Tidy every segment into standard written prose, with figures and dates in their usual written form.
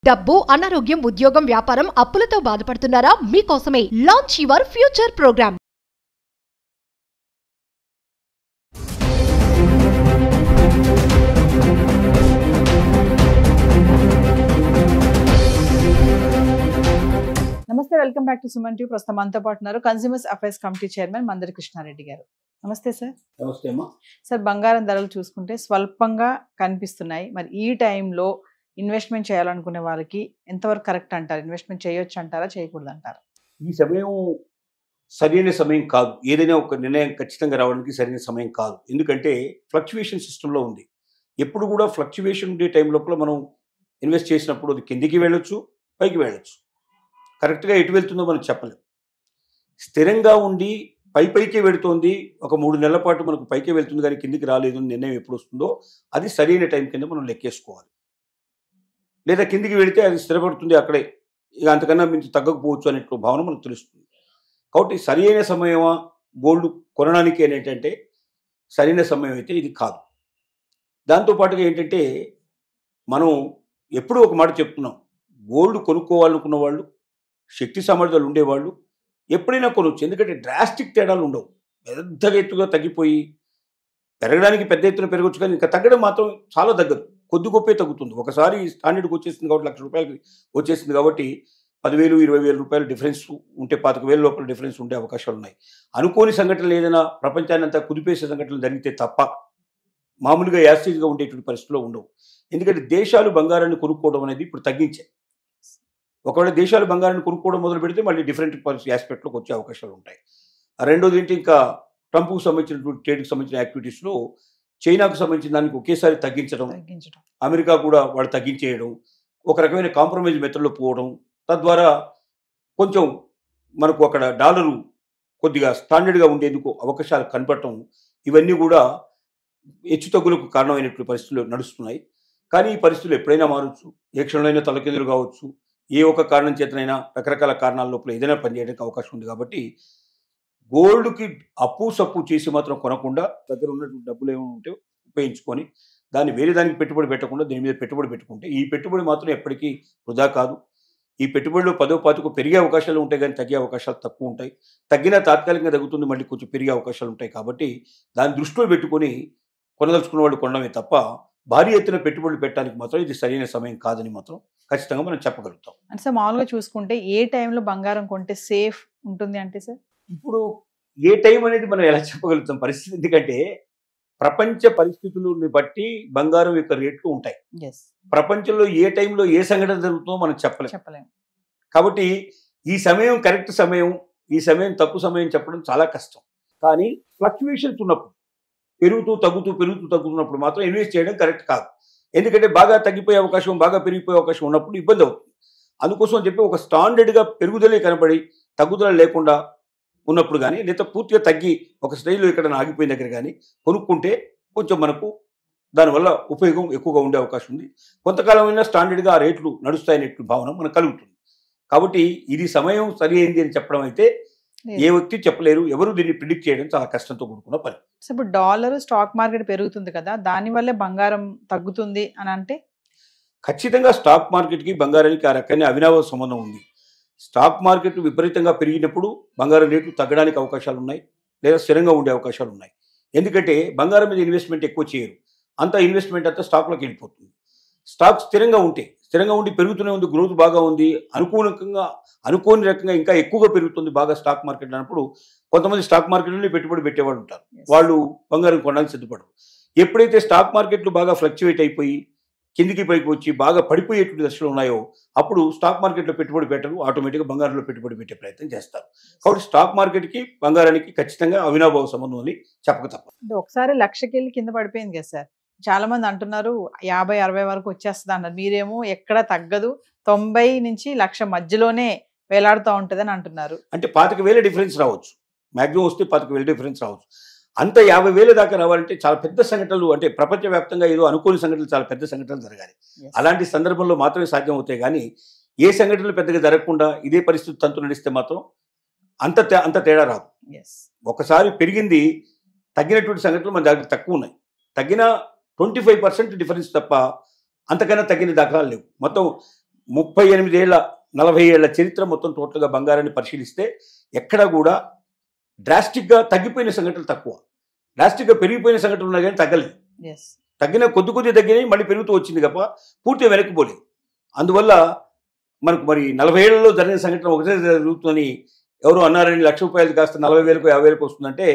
డబ్బు, అనారోగ్యం, ఉద్యోగం, వ్యాపారం, అప్పులతో బాధపడుతున్నారా? మీకోసమే లాంచ్ యువర్ ఫ్యూచర్ ప్రోగ్రామ్. నమస్తే, welcome back to Suman TV. ప్రస్తుతం మనతో పాటు ఉన్నారు consumers affairs committee chairman Mandari Krishna Reddy గారు. నమస్తే సార్. నమస్తే అమ్మా. సార్, బంగారం ధరలు చూసుకుంటే స్వల్పంగా కనిపిస్తున్నాయి. మరి ఈ టైంలో ఇన్వెస్ట్మెంట్ చేయాలనుకునే వాళ్ళకి ఎంతవరకు కరెక్ట్ అంటారు? ఇన్వెస్ట్మెంట్ చేయొచ్చు అంటారా, చేయకూడదు అంటారా? ఈ సమయం సరైన సమయం కాదు. ఏదైనా ఒక నిర్ణయం ఖచ్చితంగా రావడానికి సరైన సమయం కాదు. ఎందుకంటే ఫ్లక్చువేషన్ సిస్టంలో ఉంది. ఎప్పుడు కూడా ఫ్లక్చువేషన్ ఉండే టైం లోపల మనం ఇన్వెస్ట్ చేసినప్పుడు అది కిందికి వెళ్ళొచ్చు, పైకి వెళ్ళొచ్చు. కరెక్ట్గా ఎటు వెళ్తుందో మనం చెప్పలేం. స్థిరంగా ఉండి పైకే వెళుతోంది, ఒక 3 నెలల పాటు మనకు పైకే వెళ్తుంది కానీ కిందికి రాలేదు అని నిర్ణయం ఎప్పుడు వస్తుందో అది సరైన టైం కింద మనం లెక్కేసుకోవాలి. లేదా కిందికి వెళితే అది స్థిరపడుతుంది అక్కడే, ఇక అంతకన్నా మించి తగ్గకపోవచ్చు అనే భావన మనకు తెలుస్తుంది. కాబట్టి సరైన సమయమా గోల్డ్ కొనడానికి ఏంటంటే సరైన సమయం అయితే ఇది కాదు. దాంతోపాటుగా ఏంటంటే మనం ఎప్పుడూ ఒక మాట చెప్తున్నాం, గోల్డ్ కొనుక్కోవాలనుకున్న వాళ్ళు, శక్తి సామర్థ్యాలు ఉండేవాళ్ళు ఎప్పుడైనా కొనవచ్చు. ఎందుకంటే డ్రాస్టిక్ తేడాలు ఉండవు. పెద్దగా ఎత్తుగా తగ్గిపోయి పెరగడానికి పెద్ద ఎత్తున పెరగచ్చు, కానీ ఇంకా తగ్గడం మాత్రం చాలా తగ్గదు, కొద్ది గొప్పే తగ్గుతుంది. ఒకసారి స్టాండర్డ్కి వచ్చేసింది కాబట్టి, ₹1,00,000 వచ్చేసింది కాబట్టి 10,000, 20,000 రూపాయలు డిఫరెన్స్ ఉంటే 25,000 లోపల డిఫరెన్స్ ఉండే అవకాశాలు ఉన్నాయి. అనుకోని సంఘటనలు ఏదైనా ప్రపంచాన్ని అంతా కుదిపేసే సంఘటనలు జరిగితే తప్ప మామూలుగా యాసిడ్గా ఉండేటువంటి పరిస్థితుల్లో ఉండవు. ఎందుకంటే దేశాలు బంగారాన్ని కొనుక్కోవడం అనేది ఇప్పుడు తగ్గించాయి. ఒకవేళ దేశాలు బంగారాన్ని కొనుక్కోవడం మొదలు పెడితే మళ్ళీ డిఫరెంట్ ఆస్పెక్ట్లోకి వచ్చే అవకాశాలు ఉంటాయి. రెండోది ఏంటి, ఇంకా ట్రంప్కు సంబంధించినటువంటి ట్రేడ్కి సంబంధించిన యాక్టివిటీస్లో చైనాకు సంబంధించిన దానికి ఒకేసారి తగ్గించడం, అమెరికా కూడా వాళ్ళు తగ్గించేయడం, ఒక రకమైన కాంప్రమైజ్ మెథడ్లో పోవడం, తద్వారా కొంచెం మనకు అక్కడ డాలరు కొద్దిగా స్టాండర్డ్గా ఉండేందుకు అవకాశాలు కనపడటం, ఇవన్నీ కూడా హెచ్చుతగ్గులకు కారణమైనటువంటి పరిస్థితులు నడుస్తున్నాయి. కానీ ఈ పరిస్థితులు ఎప్పుడైనా మారచ్చు, ఏ క్షణంలో తలకిందులు కావచ్చు, ఏ ఒక్క కారణం చేతనైనా రకరకాల కారణాల లోపల ఏదైనా పనిచేయడానికి అవకాశం ఉంది. కాబట్టి గోల్డ్కి అప్పు సప్పు చేసి మాత్రం కొనకుండా దగ్గర ఉన్నటువంటి డబ్బులు ఏమైనా ఉంటే ఉపయోగించుకొని దాన్ని వేరే దానికి పెట్టుబడి పెట్టకుండా దీని మీద పెట్టుబడి పెట్టుకుంటే ఈ పెట్టుబడి మాత్రం ఎప్పటికీ వృధా కాదు. ఈ పెట్టుబడిలో 10-15 పెరిగే అవకాశాలు ఉంటాయి, కానీ తగ్గే అవకాశాలు తక్కువ ఉంటాయి. తగ్గినా తాత్కాలికంగా తగ్గుతుంది, మళ్ళీ కొంచెం పెరిగే అవకాశాలు ఉంటాయి. కాబట్టి దాన్ని దృష్టిలో పెట్టుకొని కొనదలుచుకున్న వాళ్ళు కొనడమే తప్ప భారీ ఎత్తున పెట్టుబడులు పెట్టడానికి మాత్రం ఇది సరైన సమయం కాదని మాత్రం ఖచ్చితంగా మనం చెప్పగలుగుతాం. అంటే సార్, మామూలుగా చూసుకుంటే ఏ టైంలో బంగారం కొంటే సేఫ్ ఉంటుంది అంటే సార్? ఇప్పుడు ఏ టైం అనేది మనం ఎలా చెప్పగలుగుతాం పరిస్థితి, ఎందుకంటే ప్రపంచ పరిస్థితులను బట్టి బంగారం యొక్క రేట్లు ఉంటాయి. ప్రపంచంలో ఏ టైంలో ఏ సంఘటన జరుగుతుందో మనం చెప్పలేం. కాబట్టి ఈ సమయం కరెక్ట్ సమయం, ఈ సమయం తప్పు సమయం చెప్పడం చాలా కష్టం. కానీ ఫ్లక్చువేషన్స్ ఉన్నప్పుడు పెరుగుతూ తగ్గుతున్నప్పుడు మాత్రం ఇన్వెస్ట్ చేయడం కరెక్ట్ కాదు. ఎందుకంటే బాగా తగ్గిపోయే అవకాశం, బాగా పెరిగిపోయే అవకాశం ఉన్నప్పుడు ఇబ్బంది అవుతుంది. అందుకోసం చెప్పి ఒక స్టాండర్డ్గా పెరుగుదలే కనబడి తగ్గుదల లేకుండా ఉన్నప్పుడు కానీ, లేదా పూర్తిగా తగ్గి ఒక స్టేజ్లో ఇక్కడ ఆగిపోయిన దగ్గర కానీ కొనుక్కుంటే కొంచెం మనకు దానివల్ల ఉపయోగం ఎక్కువగా ఉండే అవకాశం ఉంది. కొంతకాలమైనా స్టాండర్డ్గా ఆ రేట్లు నడుస్తాయనే భావన మనకు కలుగుతుంది. కాబట్టి ఇది సమయం సరి అయింది అని చెప్పడం అయితే ఏ వ్యక్తి చెప్పలేరు. ఎవరు దీన్ని ప్రిడిక్ట్ చేయడం చాలా కష్టంతో కూడుకున్న పని. ఇప్పుడు డాలర్ స్టాక్ మార్కెట్ పెరుగుతుంది కదా, దానివల్లే బంగారం తగ్గుతుంది అని అంటే? ఖచ్చితంగా స్టాక్ మార్కెట్కి బంగారానికి ఆ రకమైన అవినాభావ సంబంధం ఉంది. స్టాక్ మార్కెట్ విపరీతంగా పెరిగినప్పుడు బంగారం రేట్లు తగ్గడానికి అవకాశాలు ఉన్నాయి, లేదా స్థిరంగా ఉండే అవకాశాలు ఉన్నాయి. ఎందుకంటే బంగారం మీద ఇన్వెస్ట్మెంట్ ఎక్కువ చేయరు, అంత ఇన్వెస్ట్మెంట్ అంతా స్టాక్లోకి వెళ్ళిపోతుంది. స్టాక్ స్థిరంగా ఉండి పెరుగుతూనే ఉంది, గ్రోత్ బాగా ఉంది, అనుకోని రకంగా ఇంకా ఎక్కువగా పెరుగుతుంది బాగా స్టాక్ మార్కెట్ అన్నప్పుడు కొంతమంది స్టాక్ మార్కెట్లోనే పెట్టుబడి పెట్టేవాళ్ళు ఉంటారు. వాళ్ళు బంగారం కొనడానికి సిద్ధపడరు. ఎప్పుడైతే స్టాక్ మార్కెట్లు బాగా ఫ్లక్చువేట్ అయిపోయి కిందికి పైకి వచ్చి బాగా పడిపోయేటువంటి దశలు ఉన్నాయో అప్పుడు స్టాక్ మార్కెట్లో పెట్టుబడి పెట్టరు, ఆటోమేటిక్గా బంగారంలో పెట్టుబడి పెట్టే ప్రయత్నం చేస్తారు. కాబట్టి స్టాక్ మార్కెట్కి బంగారానికి ఖచ్చితంగా అవినాభావ సంబంధం అని చెప్పక తప్పదు. ఒకసారి 1,00,000 కింద పడిపోయింది కదా సార్, చాలా మంది అంటున్నారు 50-60 వరకు వచ్చేస్తుంది అన్నారు. మీరేమో ఎక్కడ తగ్గదు, 90 నుంచి 1,00,000 మధ్యలోనే వేలాడుతూ ఉంటుంది అని అంటున్నారు. అంటే 25,000 డిఫరెన్స్ రావచ్చు, మాక్సిమం వస్తే 25,000 డిఫరెన్స్ రావచ్చు. అంత 50,000 దాకా రావాలంటే చాలా పెద్ద సంఘటనలు, అంటే ప్రపంచవ్యాప్తంగా ఏదో అనుకోని సంఘటనలు, చాలా పెద్ద సంఘటనలు జరగాలి. అలాంటి సందర్భంలో మాత్రమే సాధ్యం అవుతాయి. కానీ ఏ సంఘటనలు పెద్దగా జరగకుండా ఇదే పరిస్థితి తంతు నడిస్తే మాత్రం అంత తేడా రాదు. ఒకసారి పెరిగింది, తగ్గినటువంటి సంఘటనలు మన దగ్గర తక్కువ ఉన్నాయి. తగ్గిన 25% డిఫరెన్స్ తప్ప అంతకన్నా తగ్గిన దాఖలాలు లేవు. మొత్తం 38 ఏళ్ల 40 ఏళ్ల చరిత్ర మొత్తం టోటల్గా బంగారాన్ని పరిశీలిస్తే ఎక్కడా కూడా డ్రాస్టిక్గా తగ్గిపోయిన సంఘటనలు తక్కువ, డ్రాస్టిక్గా పెరిగిపోయిన సంఘటనలు ఉన్నాయి కానీ తగ్గలేదు. ఎస్ తగ్గిన కొద్ది తగ్గినాయి, మళ్ళీ పెరుగుతూ వచ్చింది తప్ప పూర్తిగా వెనక్కిపోలేదు. అందువల్ల మనకు మరి 40 ఏళ్లలో జరిగిన సంఘటన ఒకటే జరుగుతుందని ఎవరు అన్నారని ₹1,00,000 కాస్త 40,000 50,000 వస్తుందంటే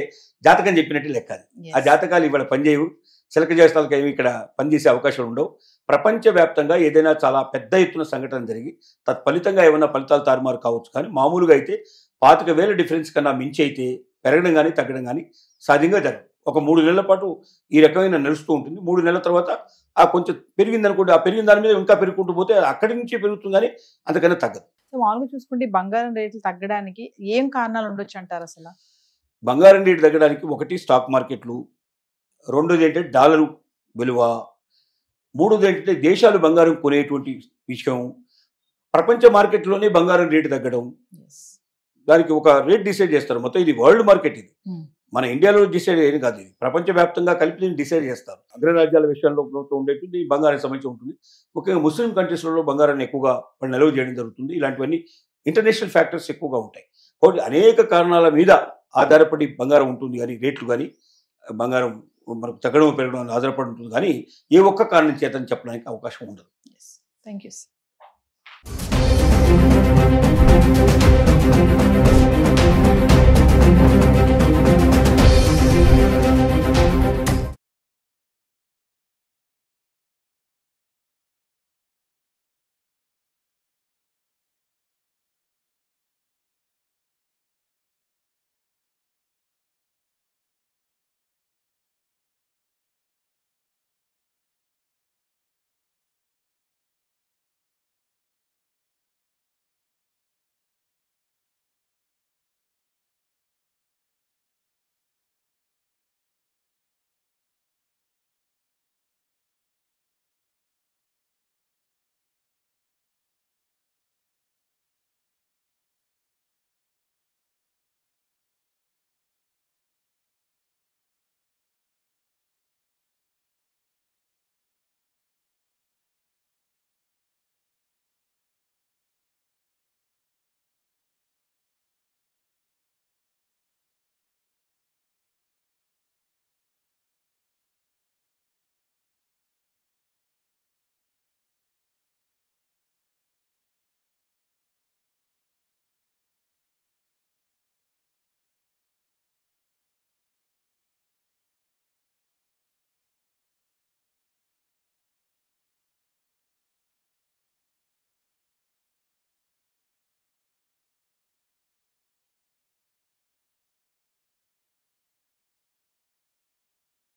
జాతకం చెప్పినట్టు లెక్క. ఆ జాతకాలు ఇవాళ పనిచేయవు, చిలక చేస్తాలకు ఏమి ఇక్కడ పనిచేసే అవకాశాలు ఉండవు. ప్రపంచవ్యాప్తంగా ఏదైనా చాలా పెద్ద ఎత్తున సంఘటన జరిగి తత్ఫలితంగా ఏమైనా ఫలితాలు తారుమారు కావచ్చు, కానీ మామూలుగా అయితే 25,000 డిఫరెన్స్ కన్నా మించి అయితే పెరగడం కానీ తగ్గడం కానీ సాధ్యంగా జరగదు. ఒక 3 నెలల పాటు ఈ రకమైన నడుస్తూ ఉంటుంది. 3 నెలల తర్వాత ఆ కొంచెం పెరిగిందనుకోండి, ఆ పెరిగిన దాని మీద ఇంకా పెరుగుకుంటూ పోతే అక్కడి నుంచి పెరుగుతుంది కానీ అంతకన్నా తగ్గదు. సో మామూలుగా చూసుకుంటే ఈ బంగారం రేట్లు తగ్గడానికి ఏం కారణాలు ఉండొచ్చు అంటారు అసలు? బంగారం రేటు తగ్గడానికి ఒకటి స్టాక్ మార్కెట్లు, రెండోది ఏంటంటే డాలరు విలువ, మూడోది ఏంటంటే దేశాలు బంగారం కొనేటువంటి విషయం, ప్రపంచ మార్కెట్లోనే బంగారం రేటు తగ్గడం. దానికి ఒక రేట్ డిసైడ్ చేస్తారు. మొత్తం ఇది వరల్డ్ మార్కెట్, ఇది మన ఇండియాలో డిసైడ్ అయ్యేది కాదు, ఇది ప్రపంచవ్యాప్తంగా కలిపి దీన్ని డిసైడ్ చేస్తారు. అగ్రరాజ్యాల విషయంలో ఉండేటువంటి బంగారం సమస్య ఉంటుంది. ముఖ్యంగా ముస్లిం కంట్రీస్లలో బంగారాన్ని ఎక్కువగా వాళ్ళు నిల్వ చేయడం జరుగుతుంది. ఇలాంటివన్నీ ఇంటర్నేషనల్ ఫ్యాక్టర్స్ ఎక్కువగా ఉంటాయి. కాబట్టి అనేక కారణాల మీద ఆధారపడి బంగారం ఉంటుంది, కానీ రేట్లు కానీ బంగారం మనకు తగ్గడం పెరగడం ఆధారపడి ఉంటుంది, కానీ ఏ ఒక్క కారణం చేతని చెప్పడానికి అవకాశం ఉండదు. Thank you.